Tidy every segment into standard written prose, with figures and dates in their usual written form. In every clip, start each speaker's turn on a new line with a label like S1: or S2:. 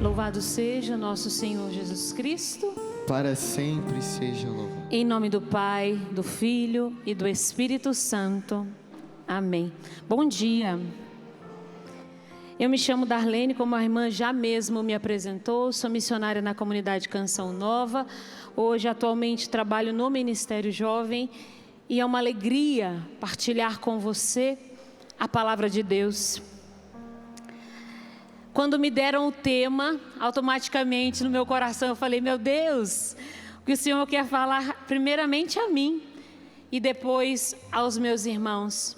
S1: Louvado seja nosso Senhor Jesus Cristo.
S2: Para sempre seja louvado.
S1: Em nome do Pai, do Filho e do Espírito Santo. Amém. Bom dia. Eu me chamo Darlene, como a irmã já mesmo me apresentou. Sou missionária na comunidade Canção Nova. Hoje, atualmente, trabalho no Ministério Jovem. E é uma alegria partilhar com você a palavra de Deus. Quando me deram o tema, automaticamente no meu coração eu falei: meu Deus, o que o Senhor quer falar primeiramente a mim e depois aos meus irmãos.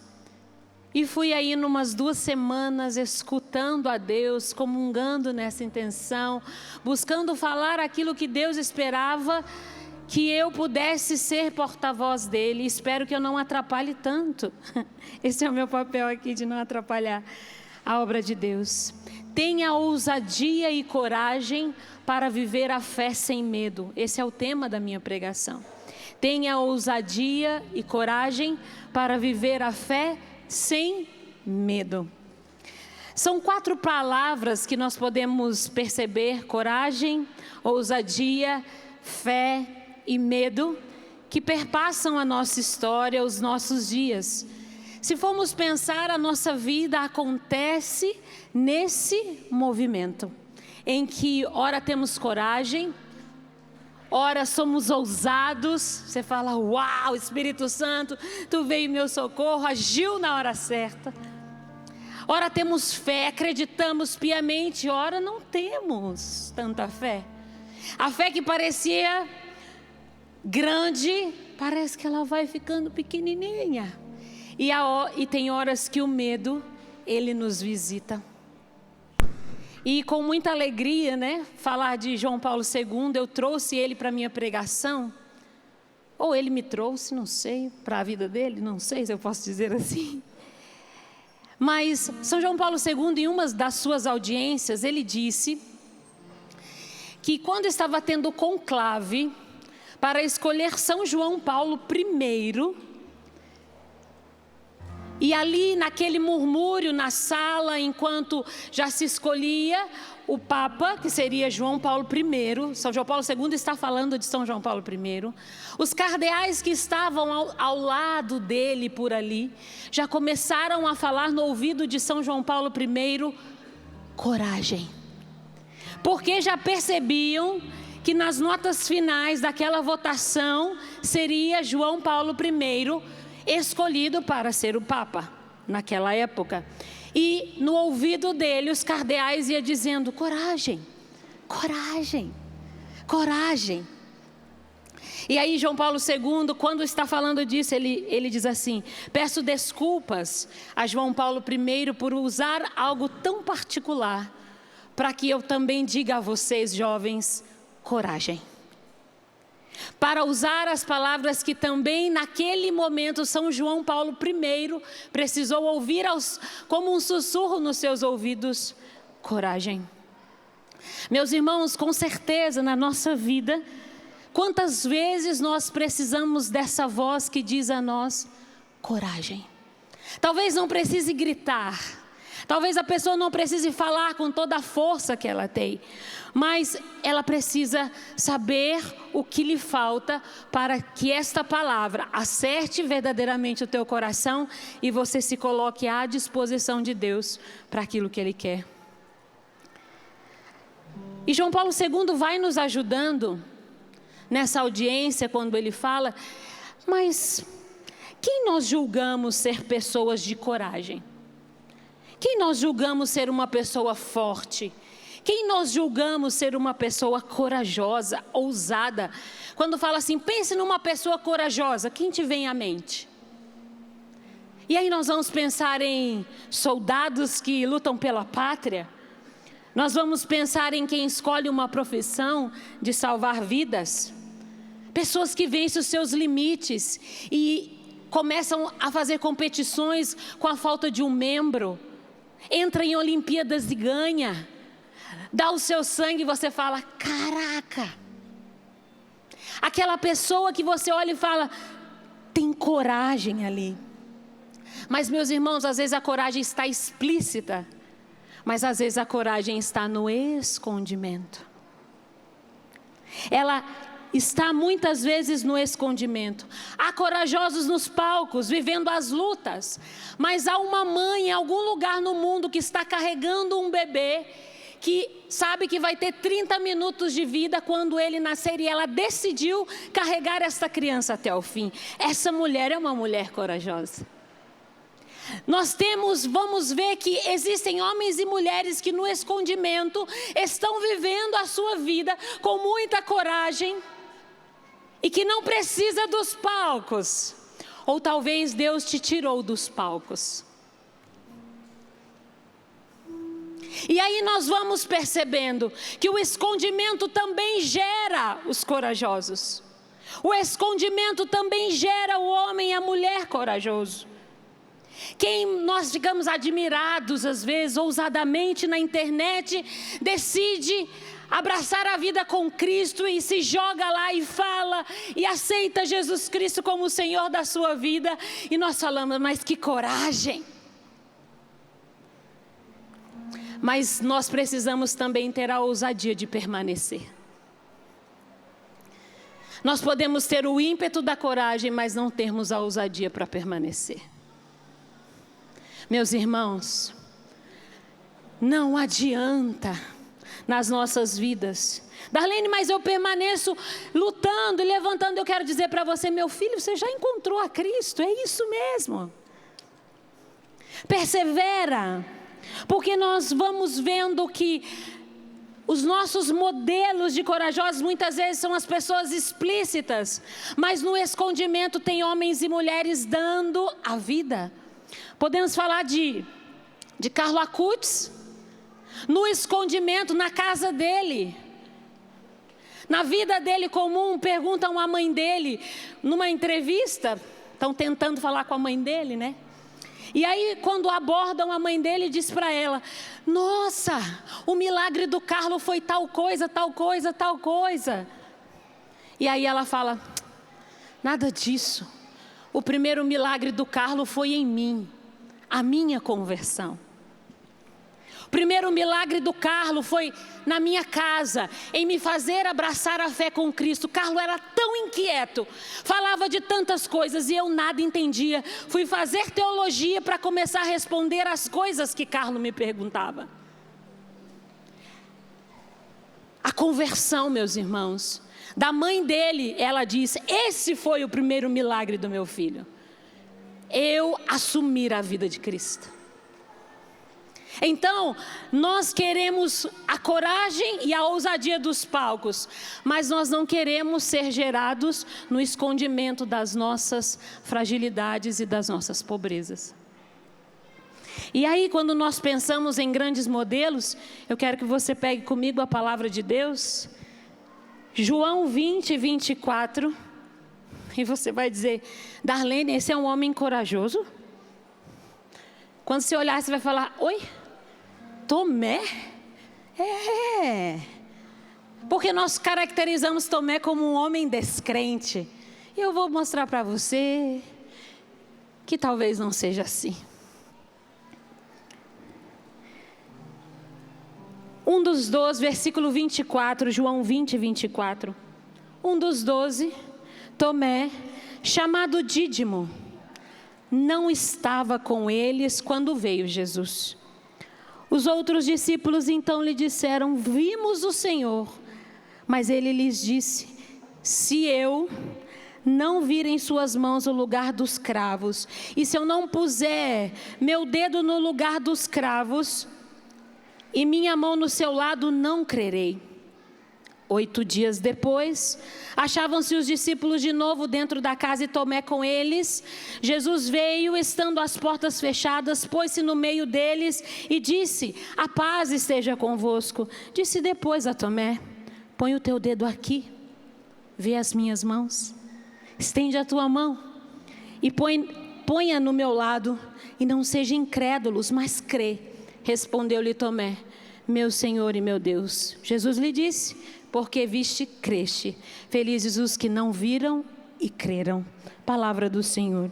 S1: E fui aí numas 2 semanas escutando a Deus, comungando nessa intenção, buscando falar aquilo que Deus esperava que eu pudesse ser porta-voz dele. Espero que eu não atrapalhe tanto. Esse é o meu papel aqui, de não atrapalhar a obra de Deus. Tenha ousadia e coragem para viver a fé sem medo. Esse é o tema da minha pregação. Tenha ousadia e coragem para viver a fé sem medo. São 4 palavras que nós podemos perceber: coragem, ousadia, fé e medo, que perpassam a nossa história, os nossos dias. Se formos pensar, a nossa vida acontece nesse movimento, em que ora temos coragem, ora somos ousados. Você fala: uau, Espírito Santo, tu veio em meu socorro, agiu na hora certa. Ora temos fé, acreditamos piamente, ora não temos tanta fé. A fé que parecia grande, parece que ela vai ficando pequenininha. E tem horas que o medo, ele nos visita. E com muita alegria, falar de João Paulo II, eu trouxe ele para a minha pregação. Ou ele me trouxe, não sei, para a vida dele, não sei se eu posso dizer assim. Mas São João Paulo II, em uma das suas audiências, ele disse que quando estava tendo conclave para escolher São João Paulo I, e ali naquele murmúrio na sala, enquanto já se escolhia o Papa, que seria João Paulo I, São João Paulo II está falando de São João Paulo I, os cardeais que estavam ao lado dele por ali, já começaram a falar no ouvido de São João Paulo I: coragem. Porque já percebiam que nas notas finais daquela votação seria João Paulo I escolhido para ser o Papa naquela época. E no ouvido dele os cardeais iam dizendo: coragem, coragem, coragem. E aí João Paulo II, quando está falando disso, ele diz assim: peço desculpas a João Paulo I por usar algo tão particular, para que eu também diga a vocês, jovens, coragem. Para usar as palavras que também naquele momento São João Paulo I precisou ouvir como um sussurro nos seus ouvidos: coragem. Meus irmãos, com certeza na nossa vida, quantas vezes nós precisamos dessa voz que diz a nós: coragem. Talvez não precise gritar, talvez a pessoa não precise falar com toda a força que ela tem, mas ela precisa saber o que lhe falta para que esta palavra acerte verdadeiramente o teu coração e você se coloque à disposição de Deus para aquilo que Ele quer. E João Paulo II vai nos ajudando nessa audiência quando ele fala: mas quem nós julgamos ser pessoas de coragem? Quem nós julgamos ser uma pessoa forte? Quem nós julgamos ser uma pessoa corajosa, ousada? Quando fala assim, pense numa pessoa corajosa, quem te vem à mente? E aí nós vamos pensar em soldados que lutam pela pátria? Nós vamos pensar em quem escolhe uma profissão de salvar vidas? Pessoas que vencem os seus limites e começam a fazer competições com a falta de um membro. Entra em Olimpíadas e ganha. Dá o seu sangue e você fala: caraca. Aquela pessoa que você olha e fala: tem coragem ali. Mas meus irmãos, às vezes a coragem está explícita, Mas às vezes a coragem está no escondimento. Ela está muitas vezes no escondimento. Há corajosos nos palcos, vivendo as lutas. Mas há uma mãe em algum lugar no mundo que está carregando um bebê, que sabe que vai ter 30 minutos de vida quando ele nascer, e ela decidiu carregar esta criança até o fim. Essa mulher é uma mulher corajosa. Vamos ver que existem homens e mulheres que no escondimento estão vivendo a sua vida com muita coragem e que não precisa dos palcos. Ou talvez Deus te tirou dos palcos. E aí nós vamos percebendo que o escondimento também gera os corajosos. O escondimento também gera o homem e a mulher corajoso. Quem nós ficamos admirados às vezes, ousadamente na internet, decide abraçar a vida com Cristo e se joga lá e fala e aceita Jesus Cristo como o Senhor da sua vida. E nós falamos, mas que coragem! Mas nós precisamos também ter a ousadia de permanecer. Nós podemos ter o ímpeto da coragem, mas não termos a ousadia para permanecer. Meus irmãos, não adianta nas nossas vidas. Darlene, mas eu permaneço lutando e levantando. Eu quero dizer para você, meu filho, você já encontrou a Cristo, é isso mesmo. Persevera, porque nós vamos vendo que os nossos modelos de corajosos muitas vezes são as pessoas explícitas, mas no escondimento tem homens e mulheres dando a vida. Podemos falar de Carlo Acutis, no escondimento, na casa dele, na vida dele comum. Perguntam à mãe dele, numa entrevista, estão tentando falar com a mãe dele, né? E aí quando abordam a mãe dele, diz para ela, nossa, o milagre do Carlo foi tal coisa, tal coisa, tal coisa. E aí ela fala, nada disso. O primeiro milagre do Carlo foi em mim, a minha conversão. O primeiro milagre do Carlo foi na minha casa, em me fazer abraçar a fé com Cristo. Carlo era tão inquieto, falava de tantas coisas e eu nada entendia. Fui fazer teologia para começar a responder as coisas que Carlo me perguntava. A conversão, meus irmãos, da mãe dele, ela disse, esse foi o primeiro milagre do meu filho. Eu assumir a vida de Cristo. Então, nós queremos a coragem e a ousadia dos palcos, mas nós não queremos ser gerados no escondimento das nossas fragilidades e das nossas pobrezas. E aí, quando nós pensamos em grandes modelos, eu quero que você pegue comigo a palavra de Deus, João 20, 24, e você vai dizer, Darlene, esse é um homem corajoso? Quando você olhar, você vai falar, oi? Tomé? É. Porque nós caracterizamos Tomé como um homem descrente. E eu vou mostrar para você que talvez não seja assim. Um dos 12, versículo 24, João 20, 24. Um dos 12, Tomé, chamado Dídimo, não estava com eles quando veio Jesus. Os outros discípulos então lhe disseram, vimos o Senhor. Mas ele lhes disse, se eu não vir em suas mãos o lugar dos cravos, e se eu não puser meu dedo no lugar dos cravos, e minha mão no seu lado, não crerei. 8 dias depois, achavam-se os discípulos de novo dentro da casa e Tomé com eles. Jesus veio, estando as portas fechadas, pôs-se no meio deles e disse, a paz esteja convosco. Disse depois a Tomé, põe o teu dedo aqui, vê as minhas mãos, estende a tua mão e ponha no meu lado, e não seja incrédulos, mas crê. Respondeu-lhe Tomé, meu Senhor e meu Deus. Jesus lhe disse, porque viste, creste. Felizes os que não viram e creram. Palavra do Senhor.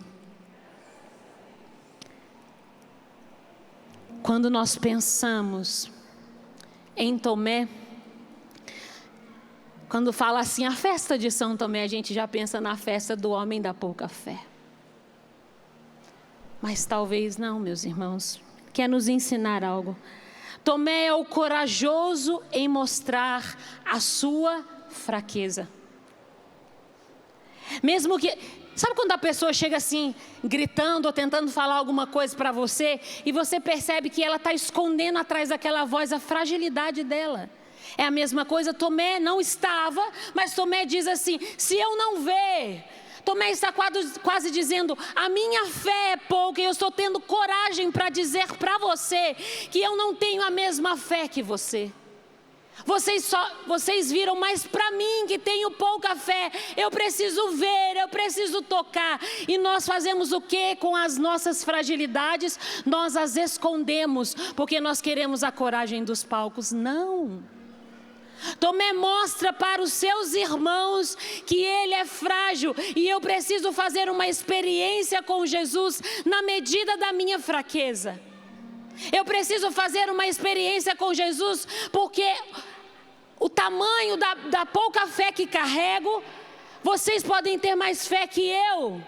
S1: quando nós pensamos em Tomé, quando fala assim, a festa de São Tomé, a gente já pensa na festa do homem da pouca fé. Mas talvez não, meus irmãos. Quer nos ensinar algo. Tomé é o corajoso em mostrar a sua fraqueza. Mesmo que... Sabe quando a pessoa chega assim, gritando ou tentando falar alguma coisa para você, e você percebe que ela está escondendo atrás daquela voz a fragilidade dela? É a mesma coisa, Tomé não estava, mas Tomé diz assim, se eu não ver... Tomé está quase dizendo, a minha fé é pouca, e eu estou tendo coragem para dizer para você que eu não tenho a mesma fé que você. Vocês viram, mas para mim que tenho pouca fé, eu preciso ver, eu preciso tocar. E nós fazemos o que com as nossas fragilidades? Nós as escondemos, porque nós queremos a coragem dos palcos. Não. Tomé mostra para os seus irmãos que ele é frágil e eu preciso fazer uma experiência com Jesus na medida da minha fraqueza. Eu preciso fazer uma experiência com Jesus porque o tamanho da pouca fé que carrego, vocês podem ter mais fé que eu,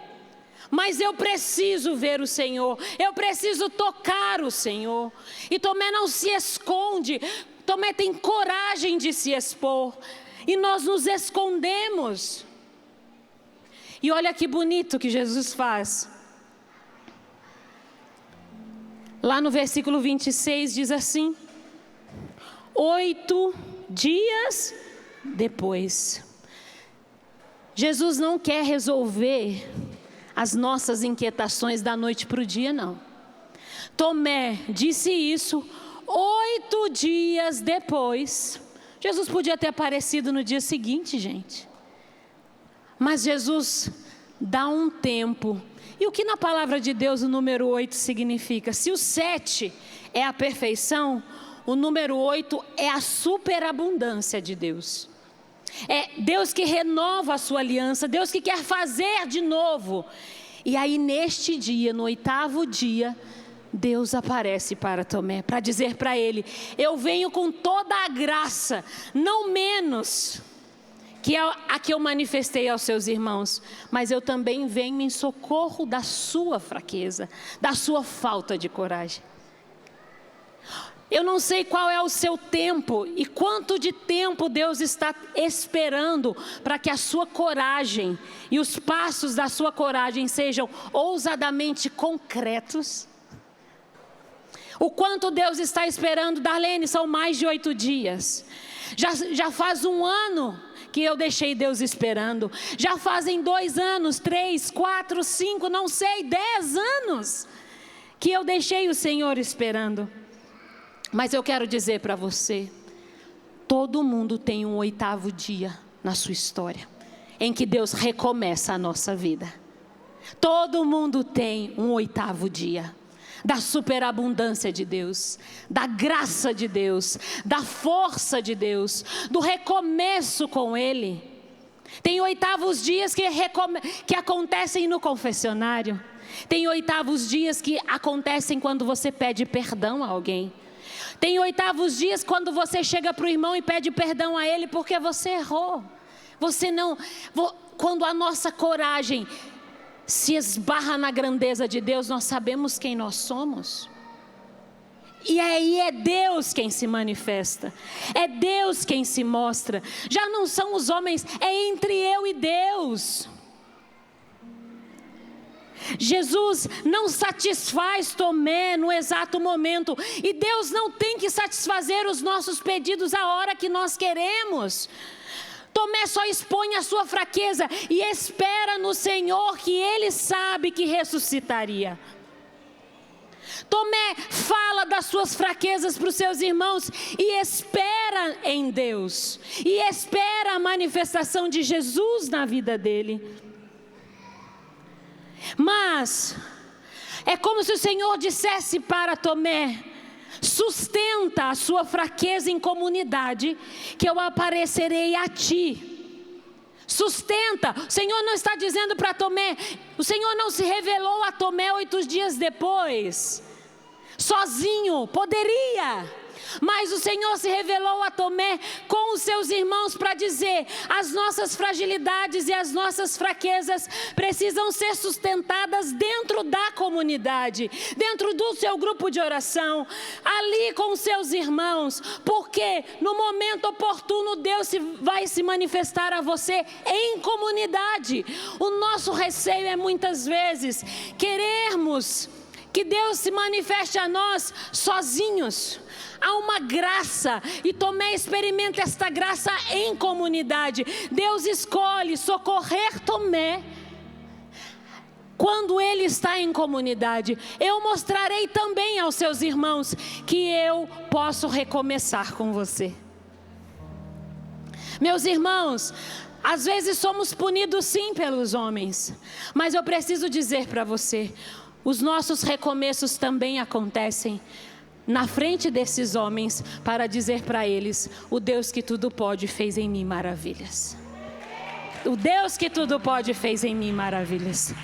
S1: mas eu preciso ver o Senhor, eu preciso tocar o Senhor. E Tomé não se esconde, Tomé tem coragem de se expor, e nós nos escondemos. E olha que bonito que Jesus faz. Lá no versículo 26 diz assim, 8 dias depois. Jesus não quer resolver as nossas inquietações da noite para o dia, não. Tomé disse isso 8 dias depois. Jesus podia ter aparecido no dia seguinte, gente. Mas Jesus dá um tempo. E o que na palavra de Deus o número 8 significa? Se o 7 é a perfeição, o número 8 é a superabundância de Deus. É Deus que renova a sua aliança, Deus que quer fazer de novo. E aí neste dia, no 8º dia, Deus aparece para Tomé, para dizer para ele, eu venho com toda a graça, não menos que a que eu manifestei aos seus irmãos, mas eu também venho em socorro da sua fraqueza, da sua falta de coragem. Eu não sei qual é o seu tempo e quanto de tempo Deus está esperando para que a sua coragem e os passos da sua coragem sejam ousadamente concretos. O quanto Deus está esperando, Darlene, são mais de 8 dias. Já faz 1 ano que eu deixei Deus esperando. Já fazem 2 anos, 3, 4, 5, não sei, 10 anos que eu deixei o Senhor esperando. Mas eu quero dizer para você, todo mundo tem um 8º dia na sua história, em que Deus recomeça a nossa vida. Todo mundo tem um 8º dia, da superabundância de Deus, da graça de Deus, da força de Deus, do recomeço com Ele. Tem 8º dias que acontecem no confessionário. Tem 8º dias que acontecem quando você pede perdão a alguém. Tem 8º dias quando você chega para o irmão e pede perdão a ele porque você errou. Quando a nossa coragem se esbarra na grandeza de Deus, nós sabemos quem nós somos. E aí é Deus quem se manifesta, é Deus quem se mostra. Já não são os homens, é entre eu e Deus. Jesus não satisfaz Tomé no exato momento, e Deus não tem que satisfazer os nossos pedidos a hora que nós queremos. Tomé só expõe a sua fraqueza e espera no Senhor, que Ele sabe que ressuscitaria. Tomé fala das suas fraquezas para os seus irmãos e espera em Deus, e espera a manifestação de Jesus na vida dele. Mas é como se o Senhor dissesse para Tomé, sustenta a sua fraqueza em comunidade, que eu aparecerei a ti. Sustenta. O Senhor não está dizendo para Tomé, o Senhor não se revelou a Tomé 8 dias depois. sozinho, poderia. Mas o Senhor se revelou a Tomé com os seus irmãos para dizer: as nossas fragilidades e as nossas fraquezas precisam ser sustentadas dentro da comunidade, dentro do seu grupo de oração, ali com os seus irmãos, porque no momento oportuno Deus vai se manifestar a você em comunidade. O nosso receio é muitas vezes querermos que Deus se manifeste a nós sozinhos. Há uma graça, e Tomé experimenta esta graça em comunidade. Deus escolhe socorrer Tomé quando ele está em comunidade. Eu mostrarei também aos seus irmãos que eu posso recomeçar com você. Meus irmãos, às vezes somos punidos sim pelos homens, mas eu preciso dizer para você, os nossos recomeços também acontecem na frente desses homens, para dizer para eles: o Deus que tudo pode fez em mim maravilhas. O Deus que tudo pode fez em mim maravilhas.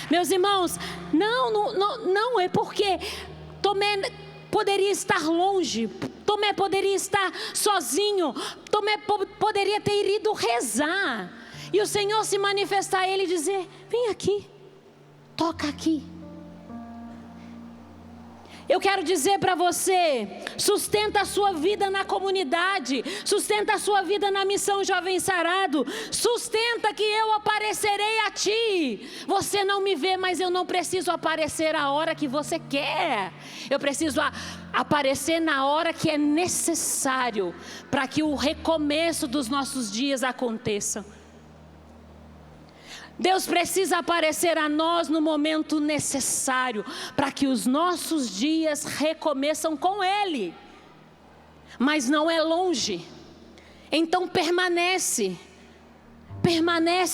S1: Meus irmãos, não é porque Tomé poderia estar longe, Tomé poderia estar sozinho, Tomé poderia ter ido rezar, e o Senhor se manifestar a ele e dizer: vem aqui, toca aqui. Eu quero dizer para você, sustenta a sua vida na comunidade, sustenta a sua vida na missão Jovem Sarado, sustenta que eu aparecerei a ti. Você não me vê, mas eu não preciso aparecer a hora que você quer. Eu preciso aparecer na hora que é necessário, para que o recomeço dos nossos dias aconteça. Deus precisa aparecer a nós no momento necessário, para que os nossos dias recomeçam com Ele. Mas não é longe. Então permanece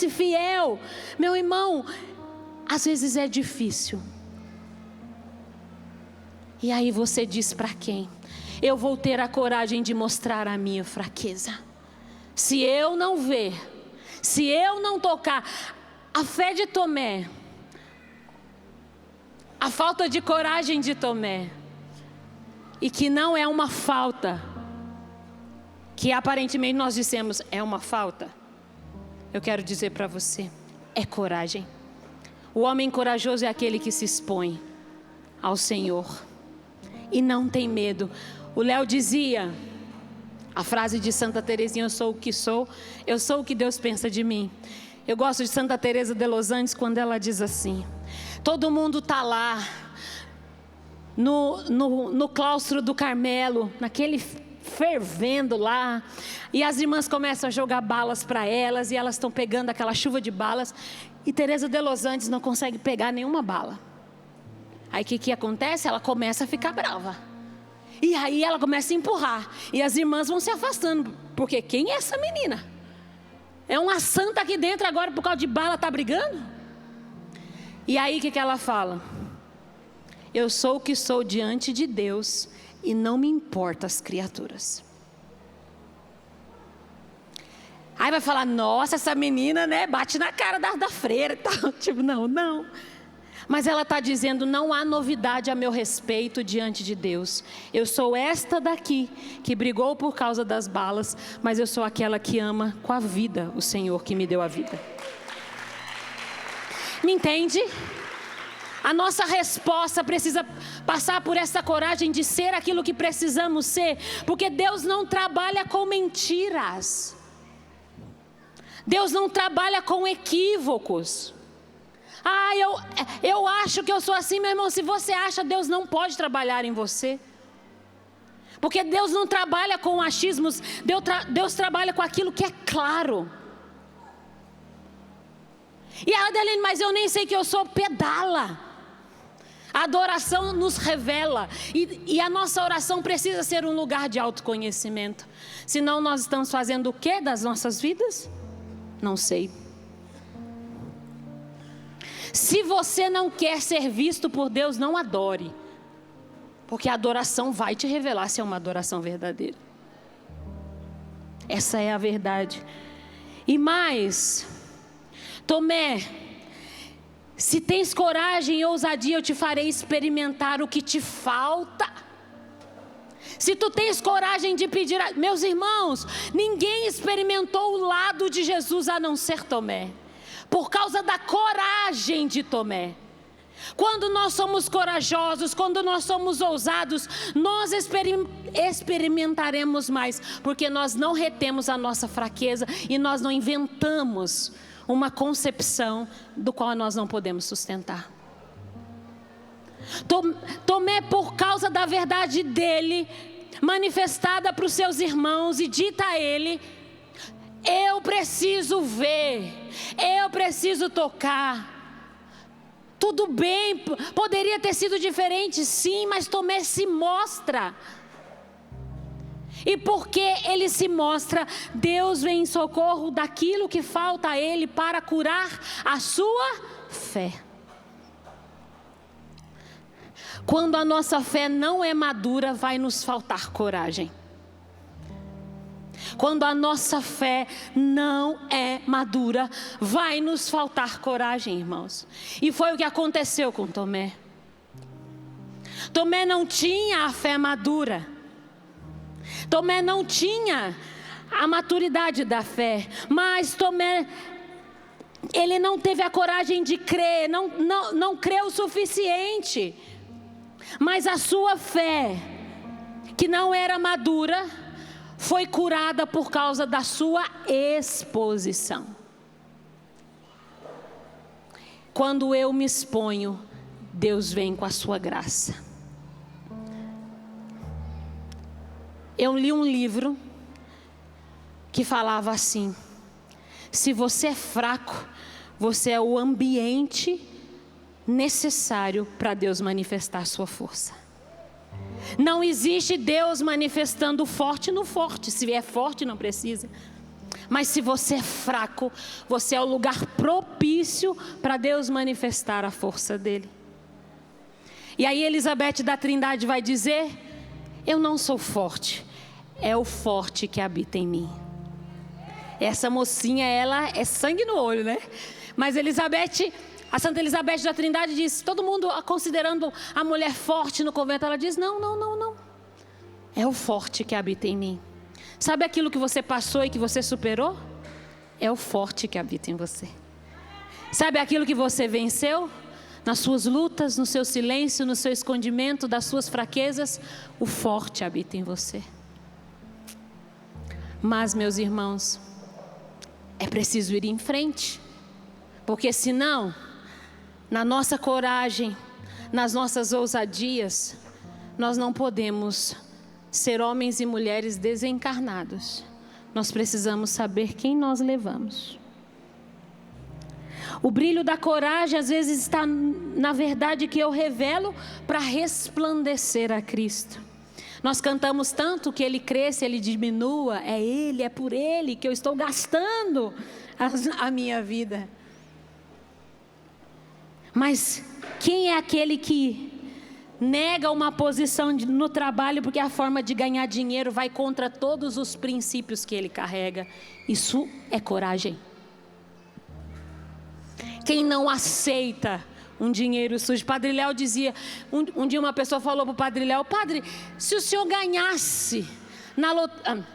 S1: fiel. Meu irmão, às vezes é difícil. E aí você diz: para quem? Eu vou ter a coragem de mostrar a minha fraqueza. Se eu não ver, se eu não tocar. A fé de Tomé, a falta de coragem de Tomé, e que não é uma falta, que aparentemente nós dissemos é uma falta, eu quero dizer para você, é coragem. O homem corajoso é aquele que se expõe ao Senhor e não tem medo. O Léo dizia a frase de Santa Teresinha: eu sou o que sou, eu sou o que Deus pensa de mim. Eu gosto de Santa Teresa de Los Andes quando ela diz assim: todo mundo está lá no claustro do Carmelo, naquele fervendo lá, e as irmãs começam a jogar balas para elas, e elas estão pegando aquela chuva de balas, e Teresa de Los Andes não consegue pegar nenhuma bala. Aí o que acontece? Ela começa a ficar brava, e aí ela começa a empurrar, e as irmãs vão se afastando, porque quem é essa menina? É uma santa aqui dentro agora por causa de bala, está brigando? E aí o que ela fala? Eu sou o que sou diante de Deus e não me importa as criaturas. Aí vai falar: nossa, essa menina, né, bate na cara da freira e tal. Tipo, não. Mas ela está dizendo: não há novidade a meu respeito diante de Deus. Eu sou esta daqui que brigou por causa das balas, mas eu sou aquela que ama com a vida o Senhor que me deu a vida. Me entende? A nossa resposta precisa passar por essa coragem de ser aquilo que precisamos ser, porque Deus não trabalha com mentiras. Deus não trabalha com equívocos. Eu acho que eu sou assim, meu irmão. Se você acha, Deus não pode trabalhar em você. Porque Deus não trabalha com achismos, Deus trabalha com aquilo que é claro. E a Adeline: mas eu nem sei que eu sou. Pedala. A adoração nos revela, e a nossa oração precisa ser um lugar de autoconhecimento. Senão nós estamos fazendo o que das nossas vidas? Não sei. Se você não quer ser visto por Deus, não adore, porque a adoração vai te revelar se é uma adoração verdadeira. Essa é a verdade. E mais, Tomé, Se tens coragem e ousadia, eu te farei experimentar o que te falta. Se tu tens coragem de pedir, meus irmãos, ninguém experimentou o lado de Jesus a não ser Tomé, por causa da coragem de Tomé. Quando nós somos corajosos, quando nós somos ousados, nós experimentaremos mais, porque nós não retemos a nossa fraqueza e nós não inventamos uma concepção do qual nós não podemos sustentar. Tomé, por causa da verdade dele, manifestada para os seus irmãos e dita a ele: eu preciso ver, eu preciso tocar. Tudo bem, poderia ter sido diferente, sim, mas Tomé se mostra. E porque ele se mostra, Deus vem em socorro daquilo que falta a ele para curar a sua fé. Quando a nossa fé não é madura, vai nos faltar coragem. Quando a nossa fé não é madura, vai nos faltar coragem, irmãos. E foi o que aconteceu com Tomé. Tomé não tinha a fé madura. Tomé não tinha a maturidade da fé. Mas Tomé, ele não teve a coragem de crer, não creu o suficiente. Mas a sua fé, que não era madura, foi curada por causa da sua exposição. Quando eu me exponho, Deus vem com a sua graça. Eu li um livro que falava assim: se você é fraco, você é o ambiente necessário para Deus manifestar sua força. Não existe Deus manifestando forte no forte. Se é forte, não precisa. Mas se você é fraco, você é o lugar propício para Deus manifestar a força dele. E aí Elizabeth da Trindade vai dizer: eu não sou forte, é o forte que habita em mim. Essa mocinha, ela é sangue no olho, né? Mas a Santa Elizabeth da Trindade diz, todo mundo considerando a mulher forte no convento, ela diz: não. É o forte que habita em mim. Sabe aquilo que você passou e que você superou? É o forte que habita em você. Sabe aquilo que você venceu? Nas suas lutas, no seu silêncio, no seu escondimento, das suas fraquezas, o forte habita em você. Mas, meus irmãos, é preciso ir em frente. Porque senão, na nossa coragem, nas nossas ousadias, nós não podemos ser homens e mulheres desencarnados. Nós precisamos saber quem nós levamos. O brilho da coragem às vezes está na verdade que eu revelo para resplandecer a Cristo. Nós cantamos tanto que Ele cresça, Ele diminua. É Ele, é por Ele que eu estou gastando a minha vida. Mas quem é aquele que nega uma posição no trabalho porque a forma de ganhar dinheiro vai contra todos os princípios que ele carrega? Isso é coragem. Quem não aceita um dinheiro sujo? Padre Léo dizia, um dia uma pessoa falou para o Padre Léo: padre, se o senhor ganhasse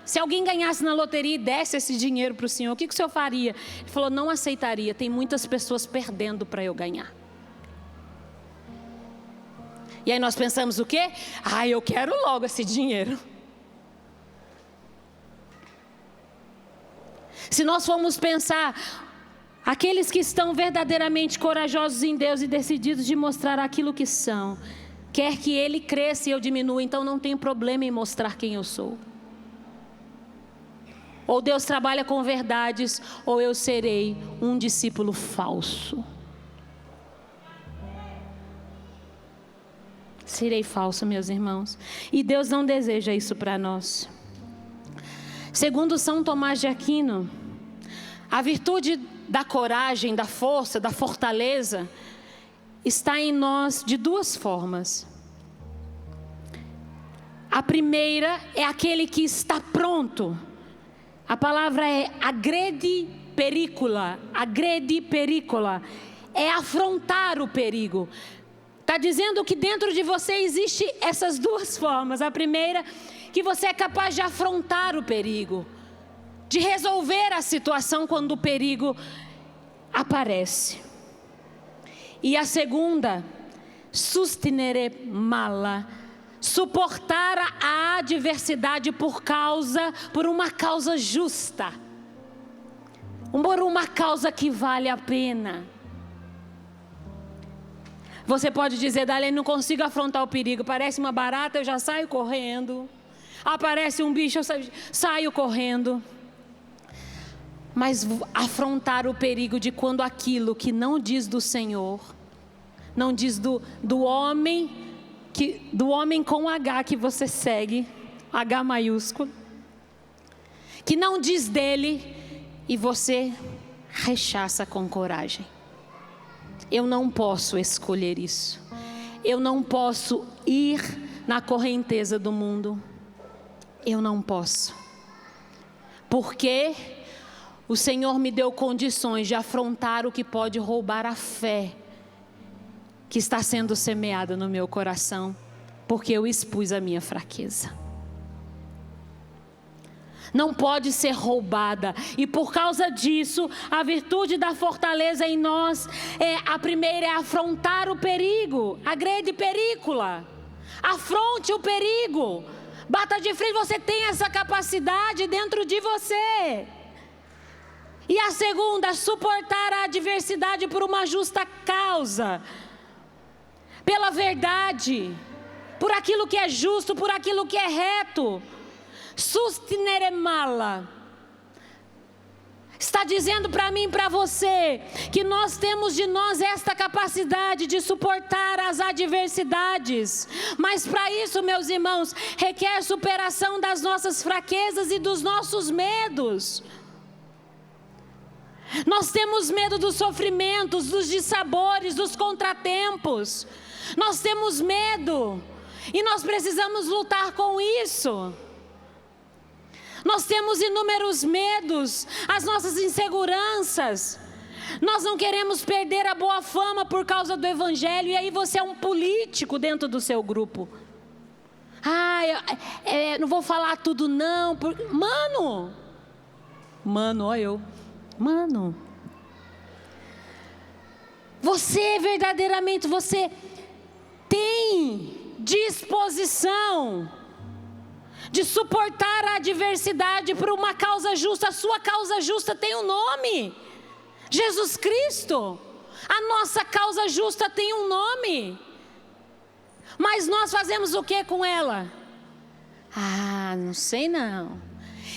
S1: se alguém ganhasse na loteria e desse esse dinheiro para o senhor, o que o senhor faria? Ele falou: não aceitaria, tem muitas pessoas perdendo para eu ganhar. E aí nós pensamos o quê? Eu quero logo esse dinheiro. Se nós formos pensar, aqueles que estão verdadeiramente corajosos em Deus e decididos de mostrar aquilo que são, quer que Ele cresça e eu diminua, então não tem problema em mostrar quem eu sou. Ou Deus trabalha com verdades, ou eu serei um discípulo falso. Serei falso, meus irmãos. E Deus não deseja isso para nós. Segundo São Tomás de Aquino, a virtude da coragem, da força, da fortaleza, está em nós de duas formas. A primeira é aquele que está pronto. A palavra é agredi pericola. Agredi pericola. é afrontar o perigo. Está dizendo que dentro de você existe essas duas formas. A primeira, que você é capaz de afrontar o perigo, de resolver a situação quando o perigo aparece. E a segunda, sustinere mala, suportar a adversidade por uma causa justa, por uma causa que vale a pena. Você pode dizer: Darlene, não consigo afrontar o perigo, parece uma barata, eu já saio correndo. Aparece um bicho, eu saio correndo. Mas afrontar o perigo de quando aquilo que não diz do Senhor, não diz do homem, do homem com H que você segue, H maiúsculo, que não diz dele, e você rechaça com coragem. Eu não posso escolher isso. Eu não posso ir na correnteza do mundo. Eu não posso. Porque o Senhor me deu condições de afrontar o que pode roubar a fé que está sendo semeada no meu coração, porque eu expus a minha fraqueza. Não pode ser roubada, e por causa disso, a virtude da fortaleza em nós, a primeira é afrontar o perigo, agrede perícola, afronte o perigo, bata de frente, você tem essa capacidade dentro de você. E a segunda, suportar a adversidade por uma justa causa, pela verdade, por aquilo que é justo, por aquilo que é reto. Sustinere mala. Está dizendo para mim e para você que nós temos de nós esta capacidade de suportar as adversidades. Mas para isso, meus irmãos, requer superação das nossas fraquezas e dos nossos medos. Nós temos medo dos sofrimentos, dos dissabores, dos contratempos. Nós temos medo e nós precisamos lutar com isso. Nós temos inúmeros medos, as nossas inseguranças. Nós não queremos perder a boa fama por causa do Evangelho. E aí você é um político dentro do seu grupo. Não vou falar tudo não. Mano, você verdadeiramente, você tem disposição de suportar a adversidade por uma causa justa. A sua causa justa tem um nome: Jesus Cristo. A nossa causa justa tem um nome. Mas nós fazemos o que com ela? Não sei não.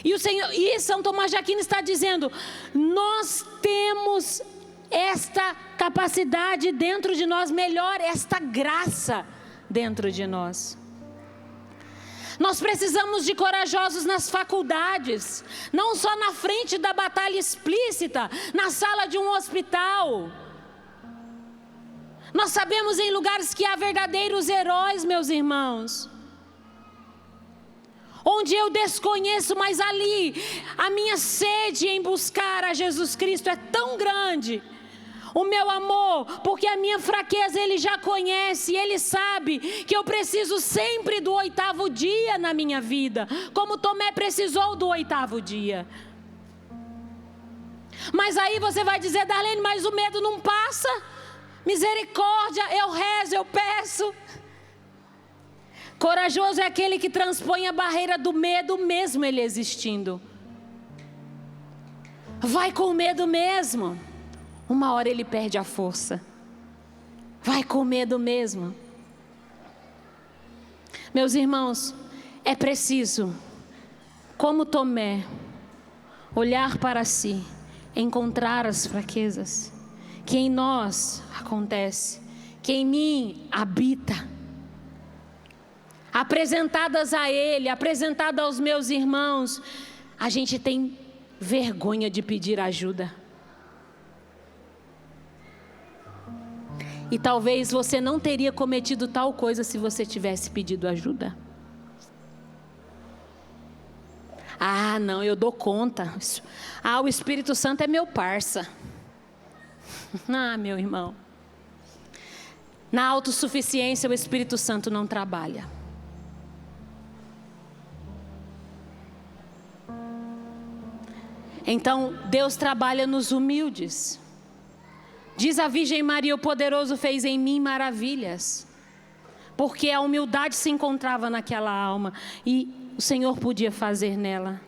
S1: E o Senhor, e São Tomás de Aquino está dizendo: nós temos esta capacidade dentro de nós, melhor, esta graça dentro de nós. Nós precisamos de corajosos nas faculdades, não só na frente da batalha explícita, na sala de um hospital. Nós sabemos em lugares que há verdadeiros heróis, meus irmãos, onde eu desconheço, mas ali a minha sede em buscar a Jesus Cristo é tão grande. O meu amor, porque a minha fraqueza Ele já conhece, Ele sabe que eu preciso sempre do 8º dia na minha vida, como Tomé precisou do 8º dia. Mas aí você vai dizer: Darlene, mas o medo não passa? Misericórdia, eu rezo, eu peço. Corajoso é aquele que transpõe a barreira do medo, mesmo ele existindo. Vai com medo mesmo. Uma hora ele perde a força. Vai com medo mesmo. Meus irmãos, é preciso, como Tomé, olhar para si, encontrar as fraquezas que em nós acontece, que em mim habita, apresentadas a Ele, apresentadas aos meus irmãos. A gente tem vergonha de pedir ajuda. E talvez você não teria cometido tal coisa se você tivesse pedido ajuda. Não, eu dou conta. O Espírito Santo é meu parça. Meu irmão. Na autossuficiência o Espírito Santo não trabalha. Então Deus trabalha nos humildes. Diz a Virgem Maria: o poderoso fez em mim maravilhas. Porque a humildade se encontrava naquela alma e o Senhor podia fazer nela.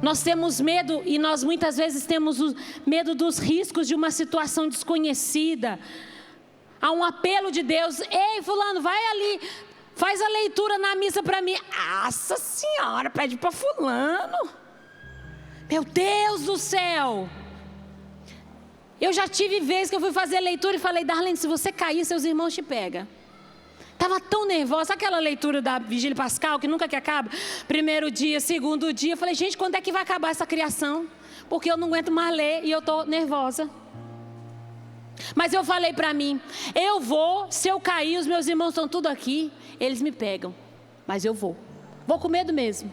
S1: Nós temos medo e nós muitas vezes temos o medo dos riscos de uma situação desconhecida. Há um apelo de Deus: ei, fulano, vai ali, faz a leitura na missa para mim. Nossa Senhora, pede para fulano. Meu Deus do céu. Eu já tive vezes que eu fui fazer a leitura e falei: Darlene, se você cair, seus irmãos te pegam. Estava tão nervosa. Sabe aquela leitura da Vigília Pascal, que nunca que acaba? Primeiro dia, segundo dia. Eu falei: gente, quando é que vai acabar essa criação? Porque eu não aguento mais ler e eu estou nervosa. Mas eu falei para mim: eu vou, se eu cair, os meus irmãos estão tudo aqui, eles me pegam. Mas eu vou. Vou com medo mesmo.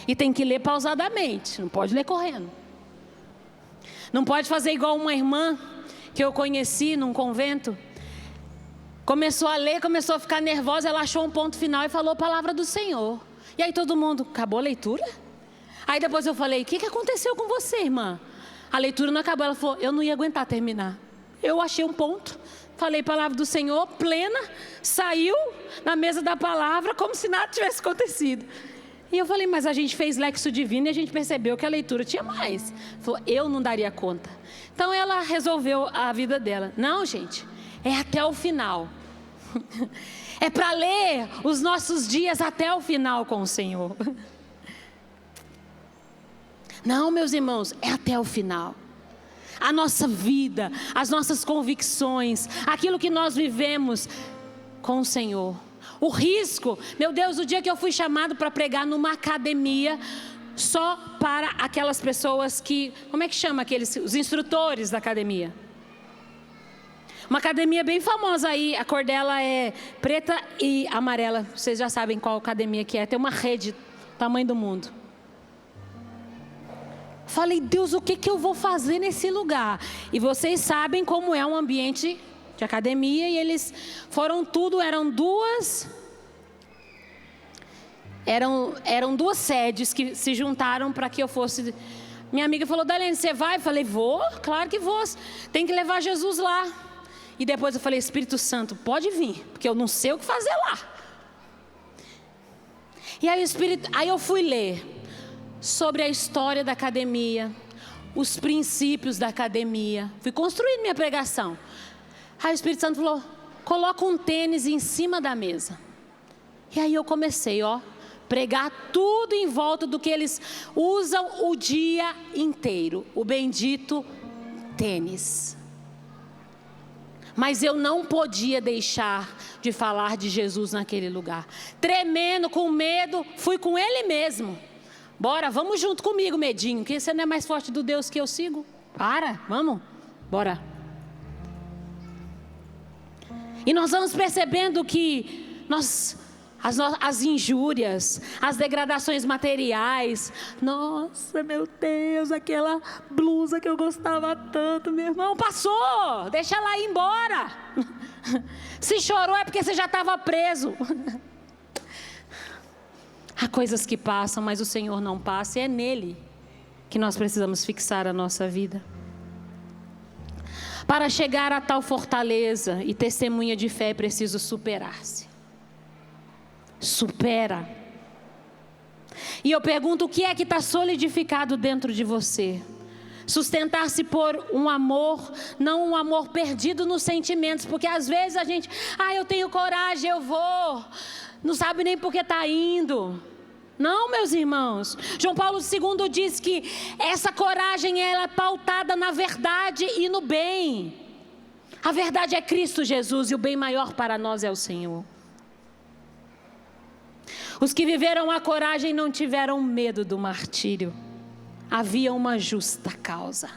S1: E tem que ler pausadamente, não pode ler correndo. Não pode fazer igual uma irmã que eu conheci num convento. Começou a ler, começou a ficar nervosa, ela achou um ponto final e falou a palavra do Senhor. E aí todo mundo: acabou a leitura? Aí depois eu falei: o que aconteceu com você, irmã? A leitura não acabou. Ela falou: eu não ia aguentar terminar. Eu achei um ponto, falei a palavra do Senhor, plena, saiu na mesa da palavra como se nada tivesse acontecido. E eu falei: mas a gente fez Lexo Divino e a gente percebeu que a leitura tinha mais. Falou: eu não daria conta. Então ela resolveu a vida dela. Não, gente, é até o final. É para ler os nossos dias até o final com o Senhor. Não, meus irmãos, é até o final. A nossa vida, as nossas convicções, aquilo que nós vivemos com o Senhor. O risco, meu Deus, o dia que eu fui chamado para pregar numa academia só para aquelas pessoas que, como é que chama aqueles, os instrutores da academia? Uma academia bem famosa aí, a cor dela é preta e amarela. Vocês já sabem qual academia que é, tem uma rede, tamanho do mundo. Falei: Deus, o que eu vou fazer nesse lugar? E vocês sabem como é um ambiente de academia. E eles foram tudo, eram duas sedes que se juntaram para que eu fosse. Minha amiga falou: Darlene, você vai? Eu falei: vou, claro que vou. Tem que levar Jesus lá. E depois eu falei: Espírito Santo, pode vir, porque eu não sei o que fazer lá. E aí eu fui ler sobre a história da academia, os princípios da academia. Fui construindo minha pregação. Aí o Espírito Santo falou: coloca um tênis em cima da mesa. E aí eu comecei, pregar tudo em volta do que eles usam o dia inteiro. O bendito tênis. Mas eu não podia deixar de falar de Jesus naquele lugar. Tremendo, com medo, fui com ele mesmo. Bora, vamos junto comigo, medinho, que você não é mais forte do Deus que eu sigo? Vamos, bora. E nós vamos percebendo que as injúrias, as degradações materiais. Nossa, meu Deus, aquela blusa que eu gostava tanto, meu irmão, passou, deixa ela ir embora. Se chorou é porque você já estava preso. Há coisas que passam, mas o Senhor não passa, e é nele que nós precisamos fixar a nossa vida. Para chegar a tal fortaleza e testemunha de fé é preciso superar-se. Supera. E eu pergunto: o que é que está solidificado dentro de você? Sustentar-se por um amor, não um amor perdido nos sentimentos, porque às vezes a gente, eu tenho coragem, eu vou, não sabe nem por que está indo. Não, meus irmãos, João Paulo II diz que essa coragem ela é pautada na verdade e no bem. A verdade é Cristo Jesus e o bem maior para nós é o Senhor. Os que viveram a coragem não tiveram medo do martírio. Havia uma justa causa.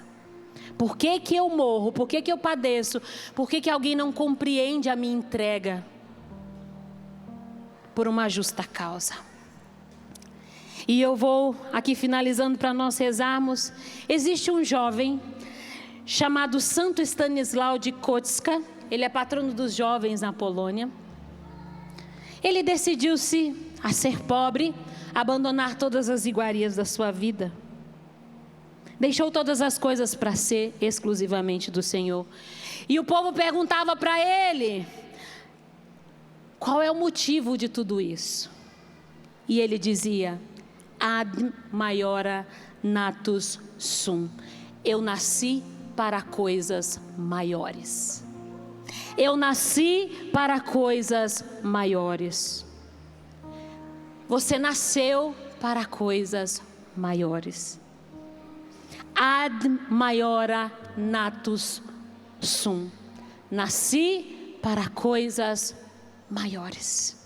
S1: Por que que eu morro? Por que que eu padeço? Por que que alguém não compreende a minha entrega? Por uma justa causa. E eu vou aqui finalizando para nós rezarmos. Existe um jovem chamado Santo Stanislau de Kotska. Ele é patrono dos jovens na Polônia. Ele decidiu-se a ser pobre, abandonar todas as iguarias da sua vida. Deixou todas as coisas para ser exclusivamente do Senhor. E o povo perguntava para ele: qual é o motivo de tudo isso? E ele dizia: ad maiora natus sum. Eu nasci para coisas maiores. Eu nasci para coisas maiores. Você nasceu para coisas maiores. Ad maiora natus sum. Nasci para coisas maiores.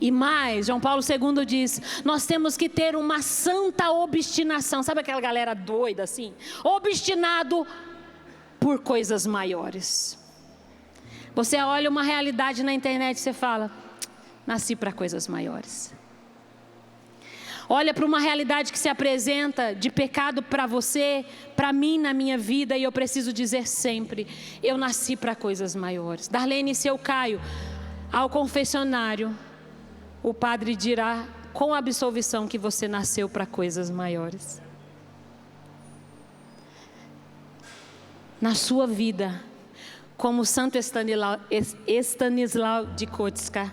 S1: E mais, João Paulo II diz: nós temos que ter uma santa obstinação. Sabe aquela galera doida assim? Obstinado por coisas maiores. Você olha uma realidade na internet e você fala: nasci para coisas maiores. Olha para uma realidade que se apresenta de pecado para você, para mim na minha vida, e eu preciso dizer sempre: eu nasci para coisas maiores. Darlene e seu Caio, ao confessionário, o padre dirá com absolvição que você nasceu para coisas maiores. Na sua vida, como Santo Stanislau de Kotska,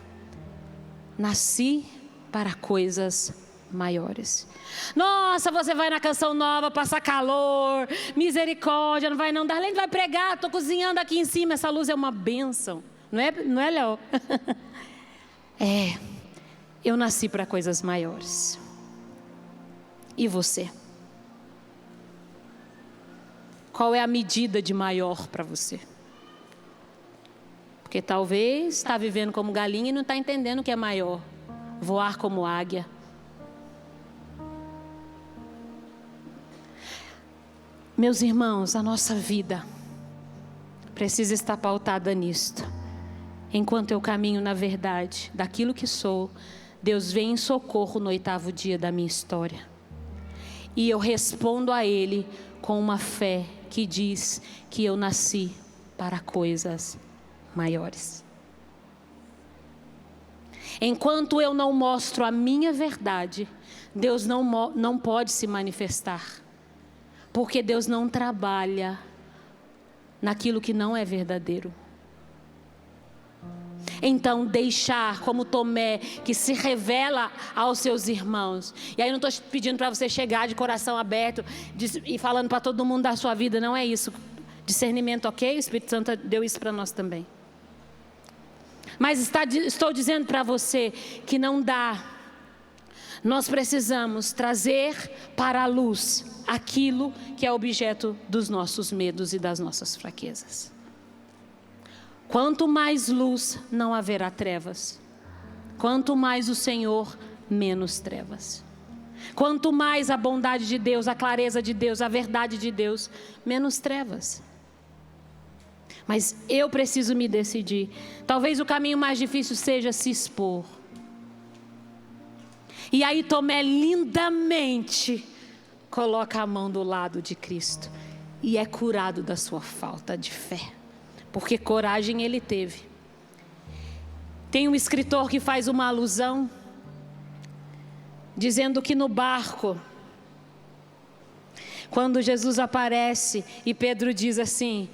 S1: nasci para coisas maiores. Nossa, você vai na Canção Nova, passa calor, misericórdia, não vai não. Darlene vai pregar, estou cozinhando aqui em cima, essa luz é uma bênção. Não é, Léo? Eu nasci para coisas maiores. E você? Qual é a medida de maior para você? Porque talvez está vivendo como galinha e não está entendendo o que é maior. Voar como águia. Meus irmãos, a nossa vida precisa estar pautada nisto. Enquanto eu caminho na verdade daquilo que sou, Deus vem em socorro no 8º dia da minha história. E eu respondo a Ele com uma fé que diz que eu nasci para coisas maiores. Enquanto eu não mostro a minha verdade, Deus não pode se manifestar. Porque Deus não trabalha naquilo que não é verdadeiro. Então deixar como Tomé, que se revela aos seus irmãos. E aí não estou pedindo para você chegar de coração aberto e falando para todo mundo da sua vida, não é isso. Discernimento, ok? O Espírito Santo deu isso para nós também. Mas estou dizendo para você que não dá. Nós precisamos trazer para a luz aquilo que é objeto dos nossos medos e das nossas fraquezas. Quanto mais luz, não haverá trevas. Quanto mais o Senhor, menos trevas. Quanto mais a bondade de Deus, a clareza de Deus, a verdade de Deus, menos trevas. Mas eu preciso me decidir. Talvez o caminho mais difícil seja se expor. E aí Tomé lindamente coloca a mão do lado de Cristo e é curado da sua falta de fé, porque coragem ele teve. Tem um escritor que faz uma alusão, dizendo que no barco, quando Jesus aparece e Pedro diz assim: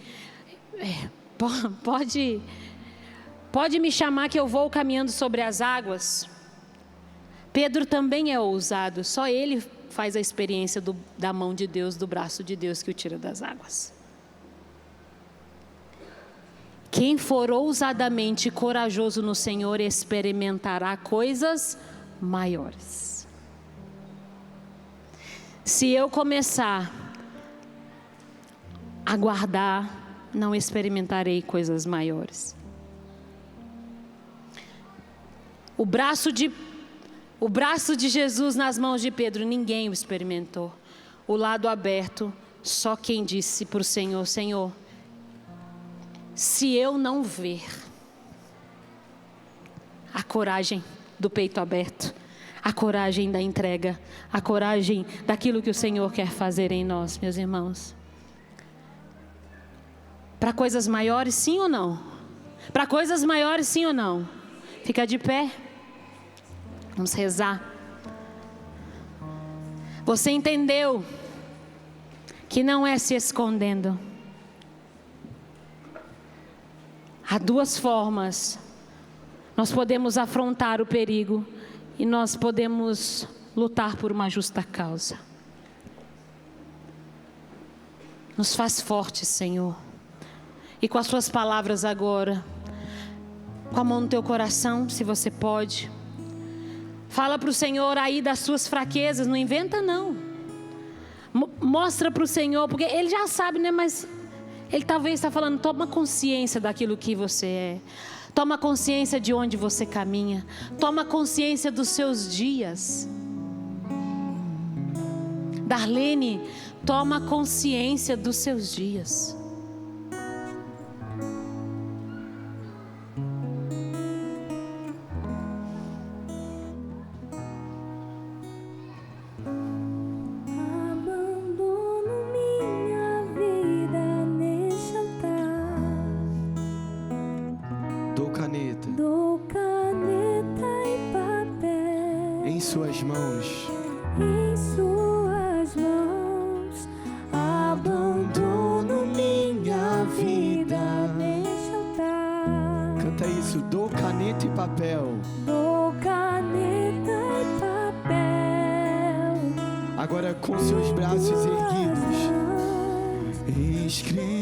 S1: pode me chamar que eu vou caminhando sobre as águas. Pedro também é ousado, só ele faz a experiência da mão de Deus, do braço de Deus que o tira das águas. Quem for ousadamente corajoso no Senhor experimentará coisas maiores. Se eu começar a guardar, não experimentarei coisas maiores. O braço de Jesus nas mãos de Pedro, ninguém o experimentou. O lado aberto, só quem disse para o Senhor: Senhor, se eu não ver a coragem do peito aberto, a coragem da entrega, a coragem daquilo que o Senhor quer fazer em nós, meus irmãos. Para coisas maiores, sim ou não? Para coisas maiores, sim ou não? Fica de pé. Vamos rezar. Você entendeu que não é se escondendo. Há duas formas. Nós podemos afrontar o perigo e nós podemos lutar por uma justa causa. Nos faz fortes, Senhor. E com as suas palavras agora, com a mão no teu coração, se você pode, fala para o Senhor aí das suas fraquezas, não inventa não. Mostra para o Senhor, porque Ele já sabe, né? Mas Ele talvez está falando, toma consciência daquilo que você é. Toma consciência de onde você caminha. Toma consciência dos seus dias. Darlene, toma consciência dos seus dias.
S3: Dou caneta e papel
S2: em suas mãos.
S3: Em suas mãos, abandono minha vida neste altar.
S2: Canta isso, dou caneta e papel.
S3: Dou caneta e papel.
S2: Agora com seus braços erguidos, escreva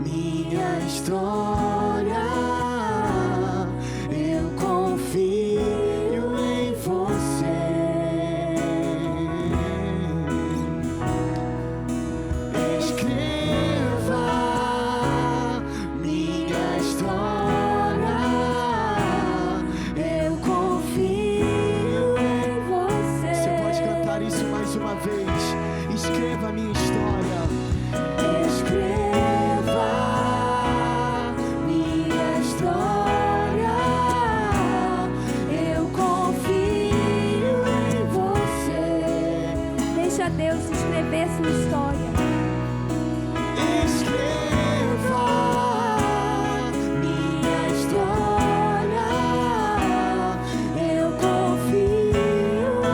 S2: minha história. Eu confio em você. Escreva minha história. Eu confio em você. Você pode cantar isso mais uma vez. Escreva minha história. Escreva minha história. Eu confio em você.
S3: Deixa Deus escrever sua história.
S2: Escreva minha história. Eu confio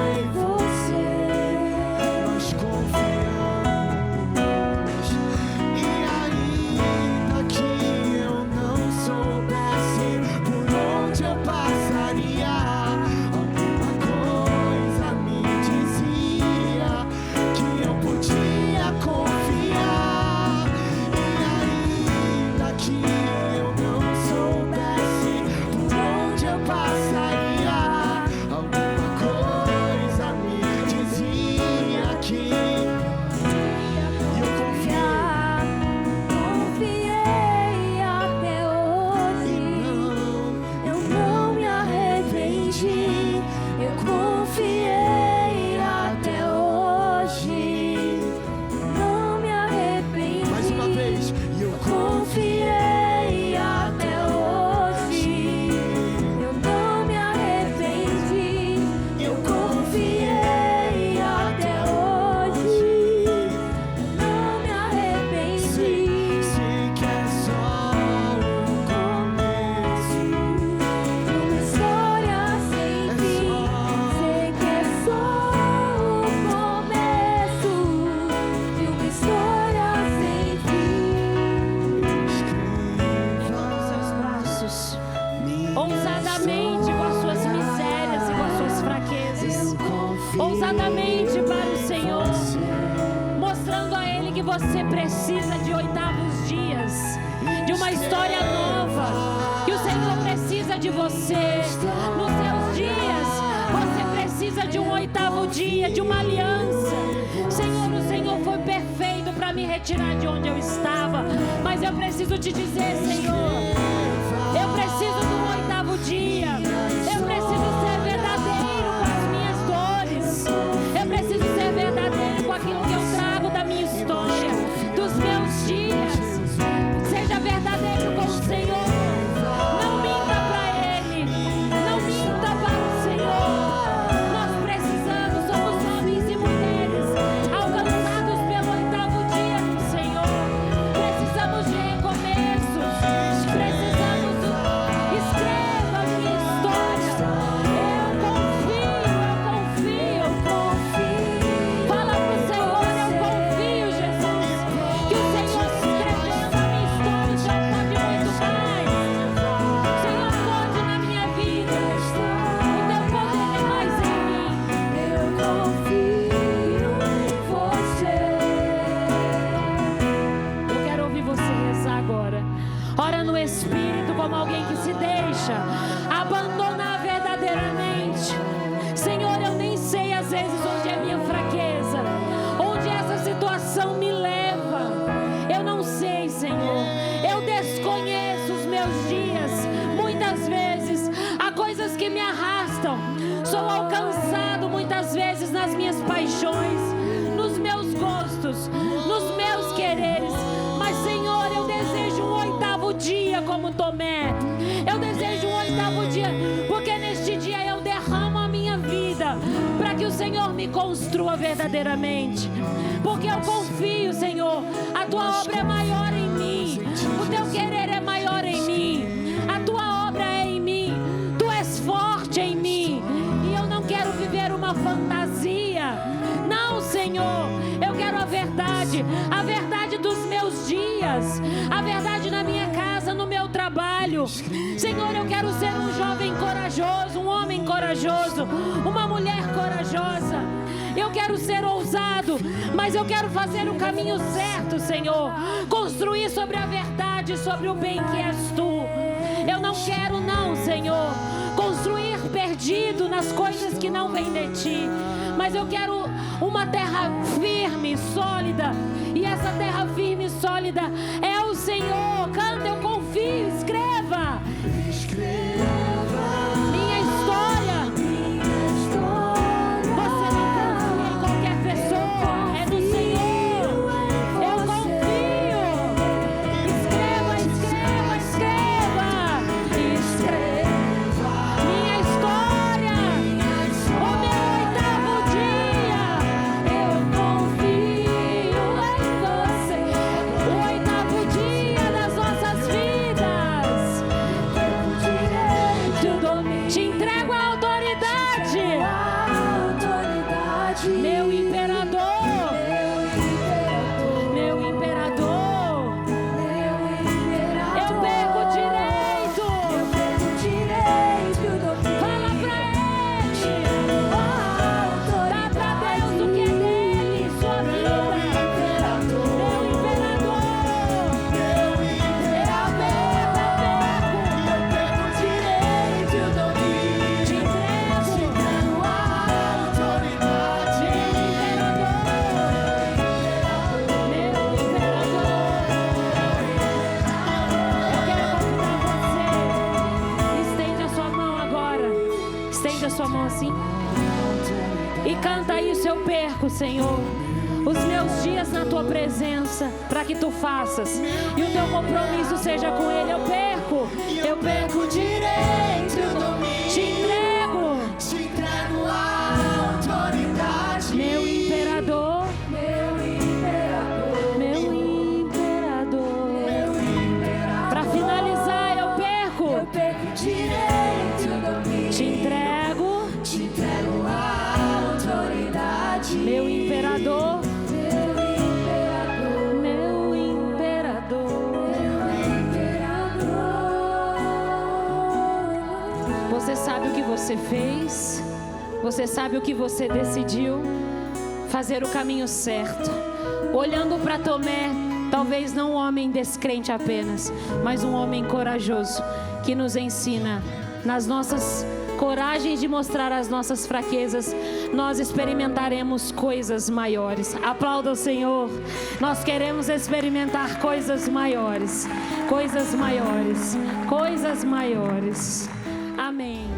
S2: em você. Nós confiamos. E ainda que eu não soubesse por onde eu passaria, alguma coisa me dizia que eu podia confiar. E ainda que eu não soubesse por onde eu passaria, alguma coisa me dizia que eu confiar.
S3: Confiei até hoje. Eu não me arrependi. Eu confiei até hoje. Não me arrependi.
S2: Mais uma vez, e eu
S3: Confiei até hoje. Eu não me arrependi. Eu confiei até hoje. Não me arrependi.
S2: sei que é só o começo.
S3: Uma história sem fim. Sei que é só o começo de uma história sem fim.
S1: Seus braços, ousadamente com as suas misérias e com as suas fraquezas, ousadamente para o Senhor, mostrando a Ele que você precisa de 8º dias, de uma história nova, que o Senhor precisa de você nos seus dias. Você precisa de um 8º dia, de uma aliança. Senhor, o Senhor foi perfeito para me retirar de onde eu estava, mas eu preciso te dizer, Senhor, eu preciso do 8º dia. Eu preciso ser verdadeiro com as minhas dores. Eu preciso ser verdadeiro com aquilo que eu trago da minha história, dos meus dias. Seja verdadeiro com o Senhor. Não minta para Ele. Não minta ora no Espírito como alguém que se deixa abandonar verdadeiramente. Senhor, eu nem sei às vezes onde é a minha fraqueza, onde essa situação me leva. Eu não sei, Senhor. Eu desconheço os meus dias. Muitas vezes há coisas que me arrastam. Sou alcançado muitas vezes nas minhas paixões, nos meus gostos, nos meus quereres. Mas, Senhor, eu desejo um 8º dia como Tomé. Eu desejo um 8º dia, porque neste dia eu derramo a minha vida para que o Senhor me construa verdadeiramente. Porque eu confio, Senhor, a Tua obra é maior em mim, o Teu querer é maior em mim, a Tua obra é em mim, Tu és forte em mim. E eu não quero viver uma fantasia. Não, Senhor, eu quero a verdade dos meus dias, a verdade na minha casa, no meu trabalho. Senhor, eu quero ser um jovem corajoso, um homem corajoso, uma mulher corajosa. Eu quero ser ousado, mas eu quero fazer o caminho certo, Senhor. Construir sobre a verdade, sobre o bem que és Tu. Eu não quero, não, Senhor, construir perdido nas coisas que não vêm de Ti. Mas eu quero uma terra firme, sólida. E essa terra firme e sólida é o Senhor. Canta, eu confio, escreva. Minha história. Você não confia em qualquer pessoa, é no Senhor. Eu confio. Escreva, escreva, escreva. Escreva. Minha história. O meu 8º dia. Eu confio em você. O 8º dia das nossas vidas. Te entrego a autoridade. Meu imperador. Meu imperador. Eu perco o direito. Fala pra ele. Dá pra Deus o que é dele, sua vida. Meu imperador. Eu perco o direito. Te entrego a autoridade. Meu imperador. Eu quero convidar você. Estende a sua mão agora. Estende a sua mão assim. E canta isso, eu perco, Senhor, os meus dias na Tua presença, para que Tu faças, e o Teu compromisso seja com Ele. Eu perco o direito, te entrego a autoridade. Meu imperador, meu imperador. Para finalizar, eu perco o direito, te entrego a autoridade. Meu imperador, meu imperador. Você sabe o que você fez, você sabe o que você decidiu, fazer o caminho certo. Olhando para Tomé, talvez não um homem descrente apenas, mas um homem corajoso, que nos ensina nas nossas coragens de mostrar as nossas fraquezas, nós experimentaremos coisas maiores. Aplauda o Senhor. Nós queremos experimentar coisas maiores, coisas maiores, coisas maiores. Amém.